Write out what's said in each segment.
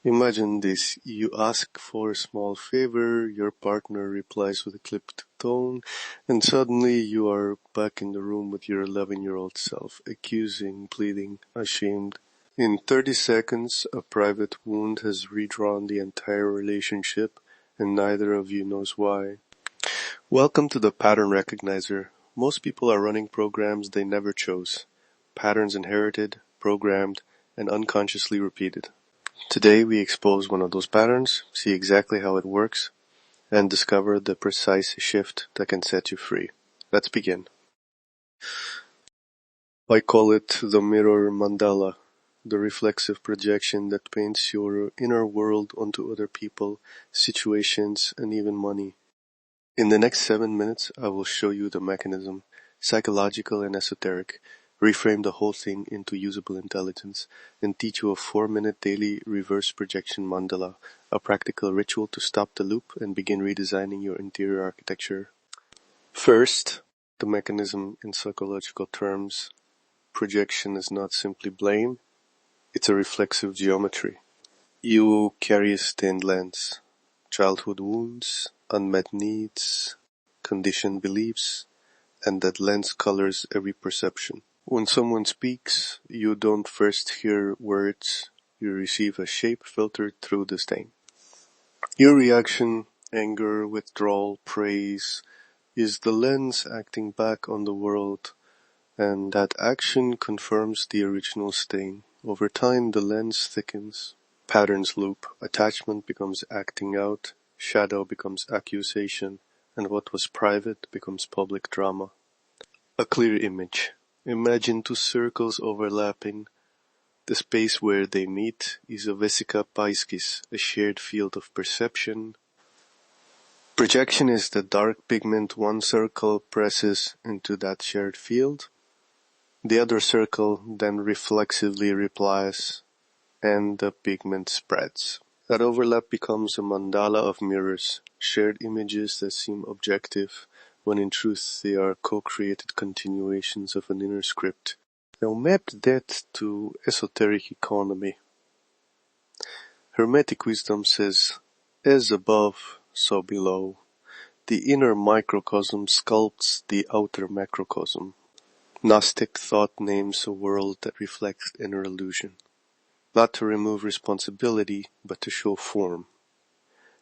Imagine this: you ask for a small favor, your partner replies with a clipped tone, and suddenly you are back in the room with your 11-year-old self, accusing, pleading, ashamed. In 30 seconds, a private wound has redrawn the entire relationship, and neither of you knows why. Welcome to the Pattern Recognizer. Most people are running programs they never chose. Patterns inherited, programmed, and unconsciously repeated. Today we expose one of those patterns, see exactly how it works, and discover the precise shift that can set you free. Let's begin. I call it the mirror mandala, the reflexive projection that paints your inner world onto other people, situations, and even money. In the next 7 minutes, I will show you the mechanism, psychological and esoteric, reframe the whole thing into usable intelligence, and teach you a 4-minute daily reverse projection mandala, a practical ritual to stop the loop and begin redesigning your interior architecture. First, the mechanism in psychological terms. Projection is not simply blame, it's a reflexive geometry. You carry a stained lens, childhood wounds, unmet needs, conditioned beliefs, and that lens colors every perception. When someone speaks, you don't first hear words, you receive a shape filtered through the stain. Your reaction, anger, withdrawal, praise, is the lens acting back on the world, and that action confirms the original stain. Over time, the lens thickens. Patterns loop. Attachment becomes acting out, shadow becomes accusation, and what was private becomes public drama. A clear image. Imagine two circles overlapping. The space where they meet is a vesica piscis, a shared field of perception. Projection is the dark pigment one circle presses into that shared field. The other circle then reflexively replies, and the pigment spreads. That overlap becomes a mandala of mirrors, shared images that seem objective, when in truth they are co-created continuations of an inner script. Now map that to esoteric economy. Hermetic wisdom says, as above, so below. The inner microcosm sculpts the outer macrocosm. Gnostic thought names a world that reflects inner illusion. Not to remove responsibility, but to show form.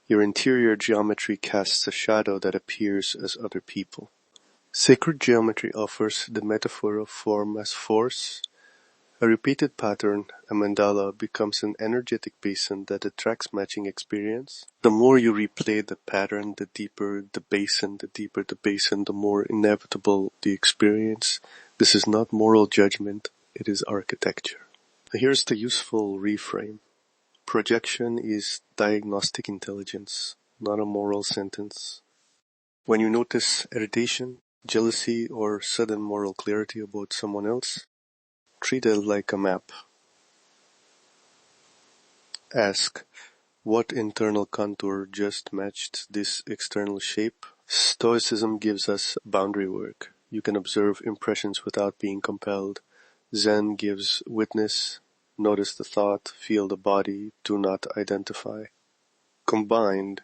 Your interior geometry casts a shadow that appears as other people. Sacred geometry offers the metaphor of form as force. A repeated pattern, a mandala, becomes an energetic basin that attracts matching experience. The more you replay the pattern, the deeper the basin, the more inevitable the experience. This is not moral judgment, it is architecture. Here's the useful reframe. Projection is diagnostic intelligence, not a moral sentence. When you notice irritation, jealousy, or sudden moral clarity about someone else, treat it like a map. Ask, what internal contour just matched this external shape? Stoicism gives us boundary work. You can observe impressions without being compelled. Zen gives witness. Notice the thought, feel the body, do not identify. Combined,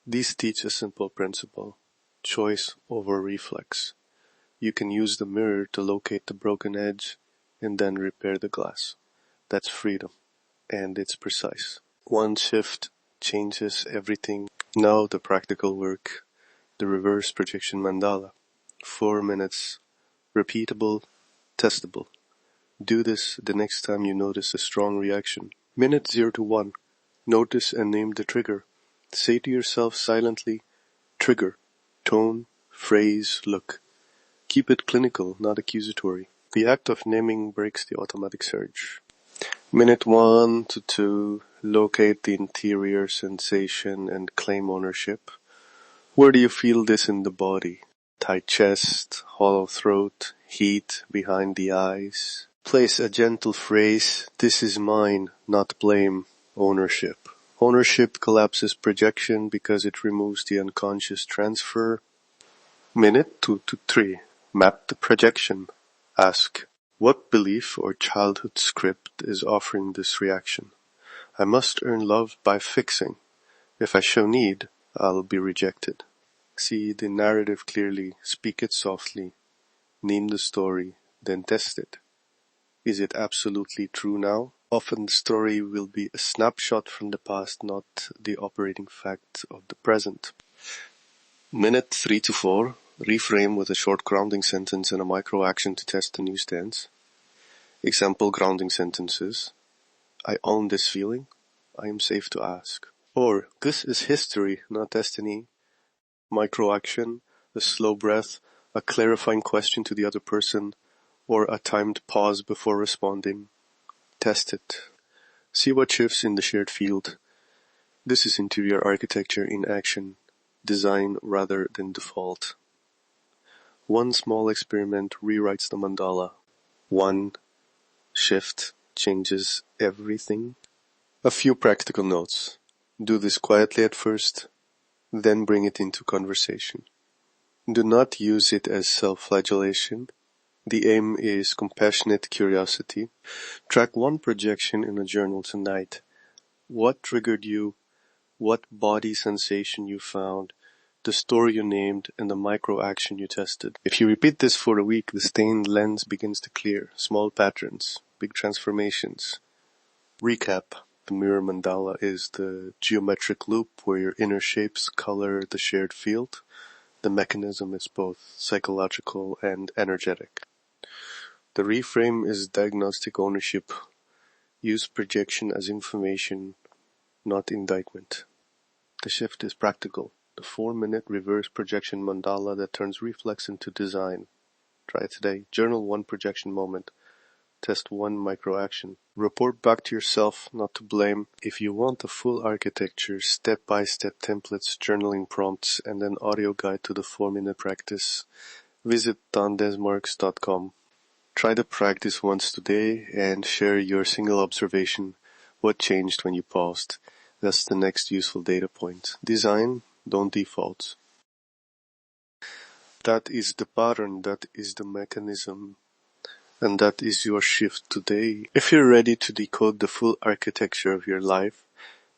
these teach a simple principle: choice over reflex. You can use the mirror to locate the broken edge and then repair the glass. That's freedom, and it's precise. One shift changes everything. Now the practical work, the reverse projection mandala. 4 minutes, repeatable, testable. Do this the next time you notice a strong reaction. Minute 0 to 1. Notice and name the trigger. Say to yourself silently, trigger, tone, phrase, look. Keep it clinical, not accusatory. The act of naming breaks the automatic surge. Minute 1 to 2. Locate the interior sensation and claim ownership. Where do you feel this in the body? Tight chest, hollow throat, heat behind the eyes. Place a gentle phrase, this is mine, not blame, ownership. Ownership collapses projection because it removes the unconscious transfer. Minute 2 to 3. Map the projection. Ask, what belief or childhood script is offering this reaction? I must earn love by fixing. If I show need, I'll be rejected. See the narrative clearly, speak it softly, name the story, then test it. Is it absolutely true now? Often the story will be a snapshot from the past, not the operating fact of the present. Minute 3 to 4. Reframe with a short grounding sentence and a micro action to test the new stance. Example grounding sentences. I own this feeling. I am safe to ask. Or, this is history, not destiny. Micro action, a slow breath, a clarifying question to the other person, or a timed pause before responding. Test it. See what shifts in the shared field. This is interior architecture in action, design rather than default. One small experiment rewrites the mandala. One shift changes everything. A few practical notes. Do this quietly at first, then bring it into conversation. Do not use it as self-flagellation. The aim is compassionate curiosity. Track one projection in a journal tonight. What triggered you? What body sensation you found? The story you named and the micro action you tested. If you repeat this for a week, the stained lens begins to clear. Small patterns, big transformations. Recap. The mirror mandala is the geometric loop where your inner shapes color the shared field. The mechanism is both psychological and energetic. The reframe is diagnostic ownership. Use projection as information, not indictment. The shift is practical. The 4-minute reverse projection mandala that turns reflex into design. Try it today. Journal one projection moment. Test one micro action. Report back to yourself, not to blame. If you want a full architecture, step-by-step templates, journaling prompts, and an audio guide to the 4-minute practice, visit Desmarques.com. Try the practice once today and share your single observation. What changed when you paused? That's the next useful data point. Design, don't default. That is the pattern, that is the mechanism. And that is your shift today. If you're ready to decode the full architecture of your life,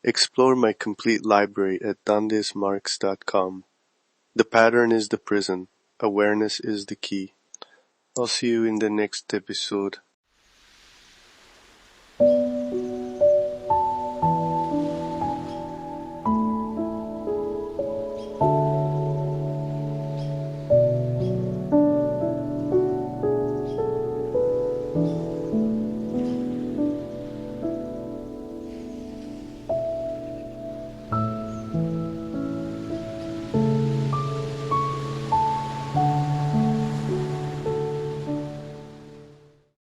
explore my complete library at Desmarques.com. The pattern is the prison. Awareness is the key. I'll see you in the next episode.